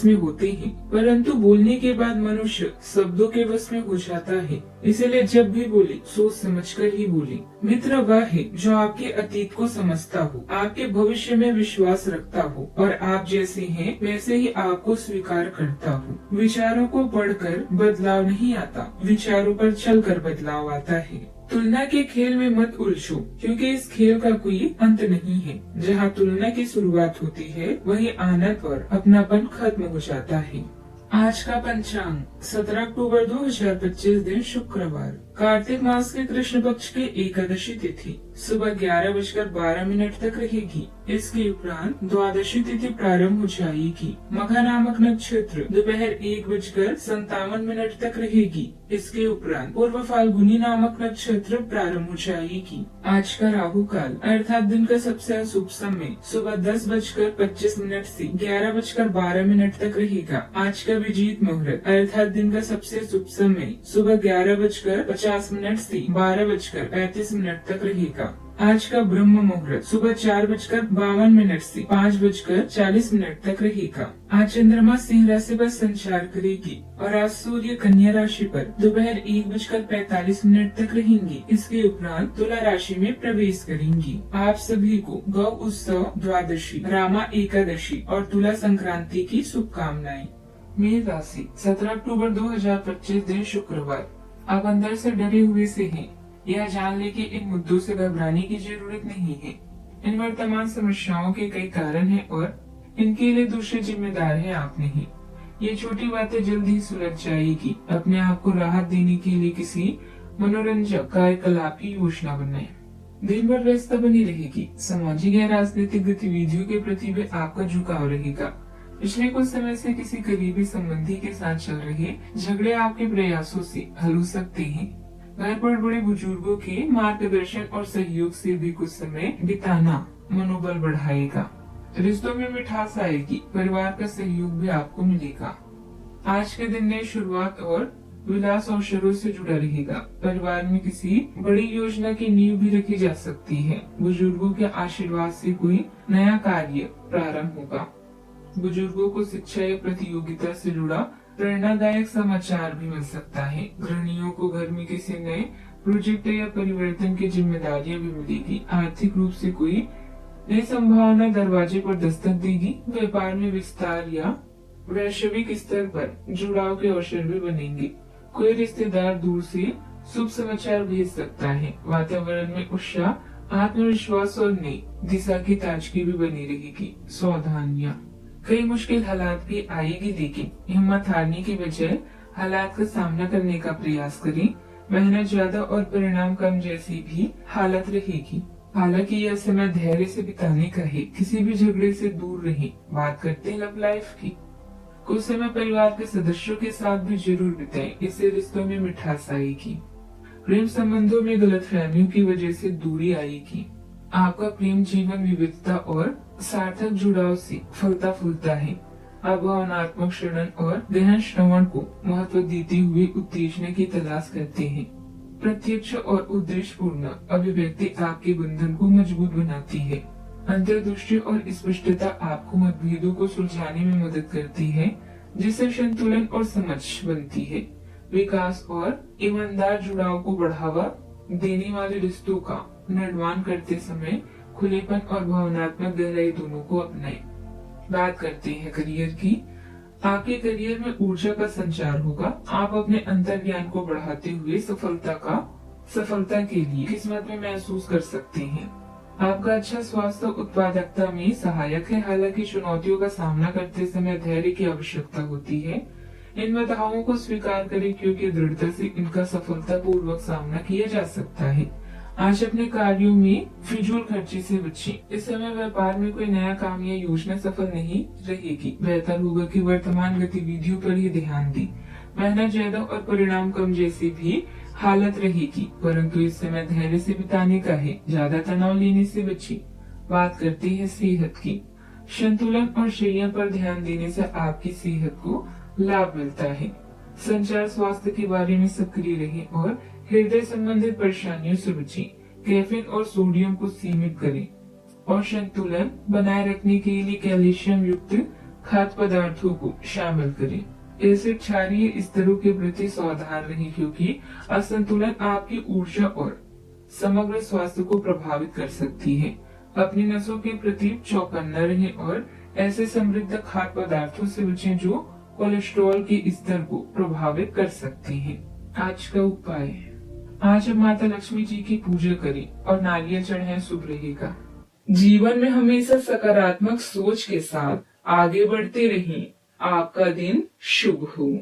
बस में होते हैं, परंतु बोलने के बाद मनुष्य शब्दों के बस में हो जाता है। इसलिए जब भी बोले सोच समझकर ही बोले। मित्र वह है जो आपके अतीत को समझता हो, आपके भविष्य में विश्वास रखता हो और आप जैसे हैं वैसे ही आपको स्वीकार करता हो। विचारों को पढ़कर बदलाव नहीं आता, विचारों पर चलकर बदलाव आता है। तुलना के खेल में मत उलझो, क्योंकि इस खेल का कोई अंत नहीं है। जहाँ तुलना की शुरुआत होती है वही आनंद और अपनापन खत्म हो जाता है। आज का पंचांग 17 अक्टूबर 2025 दिन शुक्रवार, कार्तिक मास के कृष्ण पक्ष की एकादशी तिथि सुबह 11:12 तक रहेगी। इसके उपरांत द्वादशी तिथि प्रारंभ हो जाएगी। मघा नामक नक्षत्र दोपहर 1:57 तक रहेगी। इसके उपरांत पूर्व फाल्गुनी नामक नक्षत्र प्रारंभ हो जाएगी। आज का राहु काल अर्थात दिन का सबसे अशुभ समय सुबह 10:25 से 11:12 तक रहेगा। आज का विजीत मुहूर्त अर्थात दिन का सबसे शुभ समय सुबह 11:50 से 12:35 तक रहेगा। आज का ब्रह्म मुहूर्त सुबह 4:52 से 5:40 तक रहेगा। आज चंद्रमा सिंह राशि पर संचार करेगी और आज सूर्य कन्या राशि पर दोपहर 1:45 तक रहेंगे। इसके उपरांत तुला राशि में प्रवेश करेंगी। आप सभी को गौ उत्सव, द्वादशी, रामा एकादशी और तुला संक्रांति की शुभकामनाएं। मीन राशि 17 अक्टूबर 2025 दिन शुक्रवार, आप अंदर से डरे हुए से हैं। यह जान ले कि इन मुद्दों से घबराने की जरूरत नहीं है। इन वर्तमान समस्याओं के कई कारण हैं और इनके लिए दूसरे जिम्मेदार है आप नहीं। ये छोटी बातें जल्द ही सुलझ जाएगी। अपने आप को राहत देने के लिए किसी मनोरंजक कार्यकलाप की योजना बनाएं। दिन भर व्यस्तता बनी रहेगी। सामाजिक या राजनीतिक गतिविधियों के प्रति भी आपका झुकाव रहेगा। पिछले कुछ समय से किसी करीबी संबंधी के साथ चल रहे झगड़े आपके प्रयासों से हल हो सकते हैं। घर पर बड़े बुजुर्गों के मार्गदर्शन और सहयोग से भी कुछ समय बिताना मनोबल बढ़ाएगा। रिश्तों में मिठास आएगी। परिवार का सहयोग भी आपको मिलेगा। आज के दिन नई शुरुआत और विलास अवसरों से जुड़ा रहेगा। परिवार में किसी बड़ी योजना की नींव भी रखी जा सकती है। बुजुर्गों के आशीर्वाद से कोई नया कार्य प्रारंभ होगा। बुजुर्गों को शिक्षा या प्रतियोगिता से जुड़ा प्रेरणादायक समाचार भी मिल सकता है। गृहिणियों को घर में किसी नए प्रोजेक्ट या परिवर्तन की जिम्मेदारियां भी मिलेगी। आर्थिक रूप से कोई नई संभावना दरवाजे पर दस्तक देगी। व्यापार में विस्तार या वैश्विक स्तर पर जुड़ाव के अवसर भी बनेंगे। कोई रिश्तेदार दूर से शुभ समाचार भेज सकता है। वातावरण में उत्साह, आत्मविश्वास और नई दिशा की ताजगी भी बनी रहेगी। सावधानियां, कई मुश्किल हालात भी आएगी, लेकिन हिम्मत हारने की बजाय हालात का सामना करने का प्रयास करें। मेहनत ज्यादा और परिणाम कम जैसी भी हालत रहेगी। हालांकि यह समय धैर्य से बिताने का है। किसी भी झगड़े से दूर रहें। बात करते हैं लव लाइफ की। कुछ समय परिवार के सदस्यों के साथ भी जरूर बिताएं। इससे रिश्तों में मिठास आएगी। प्रेम संबंधों में गलतफहमियों की वजह से दूरी आएगी। आपका प्रेम जीवन विविधता और सार्थक जुड़ाव से फलता फूलता है। आप भावनात्मक श्रवण और गहन श्रवण को महत्व देते हुए उत्तेजना की तलाश करते हैं। प्रत्यक्ष और उद्देश्यपूर्ण अभिव्यक्ति आपके बंधन को मजबूत बनाती है। अंतर्दृष्टि और स्पष्टता आपको मतभेदों को सुलझाने में मदद करती है, जिससे संतुलन और समझ बनती है। विकास और ईमानदार जुड़ाव को बढ़ावा देने वाले रिश्तों का निर्माण करते समय खुलेपन और भावनात्मक गहराई दोनों को अपनाएं। बात करते हैं करियर की। आपके करियर में ऊर्जा का संचार होगा। आप अपने अंतर्ज्ञान को बढ़ाते हुए सफलता के लिए किस्मत में महसूस कर सकते हैं। आपका अच्छा स्वास्थ्य उत्पादकता में सहायक है। हालांकि चुनौतियों का सामना करते समय धैर्य की आवश्यकता होती है। इन बाधाओं को स्वीकार करें, क्योंकि दृढ़ता से इनका सफलता पूर्वक सामना किया जा सकता है। आज अपने कार्यों में फिजूल खर्ची से बचें। इस समय व्यापार में कोई नया काम या योजना सफल नहीं रहेगी। बेहतर होगा कि वर्तमान गतिविधियों पर ही ध्यान दें। मेहनत ज्यादा और परिणाम कम जैसी भी हालत रहेगी, परंतु इस समय धैर्य से बिताने का है। ज्यादा तनाव लेने से बचें। बात करते हैं सेहत की। संतुलन और शैया पर ध्यान देने से आपकी सेहत को लाभ मिलता है। संचार स्वास्थ्य के बारे में सक्रिय रहें और हृदय संबंधित परेशानियों से बचें। कैफीन और सोडियम को सीमित करें और संतुलन बनाए रखने के लिए कैल्शियम युक्त खाद्य पदार्थों को शामिल करें। एसिड क्षारीय स्तरों के प्रति सावधान रहें क्योंकि असंतुलन आपकी ऊर्जा और समग्र स्वास्थ्य को प्रभावित कर सकती है। अपनी नसों के प्रति चौकन्ना रहें और ऐसे समृद्ध खाद्य पदार्थों से बचें जो कोलेस्ट्रॉल के स्तर को प्रभावित कर सकते हैं। आज का उपाय, आज हम माता लक्ष्मी जी की पूजा करें और नारियल चढ़ाएं, शुभ रहेगा। जीवन में हमेशा सकारात्मक सोच के साथ आगे बढ़ते रहें। आपका दिन शुभ हो।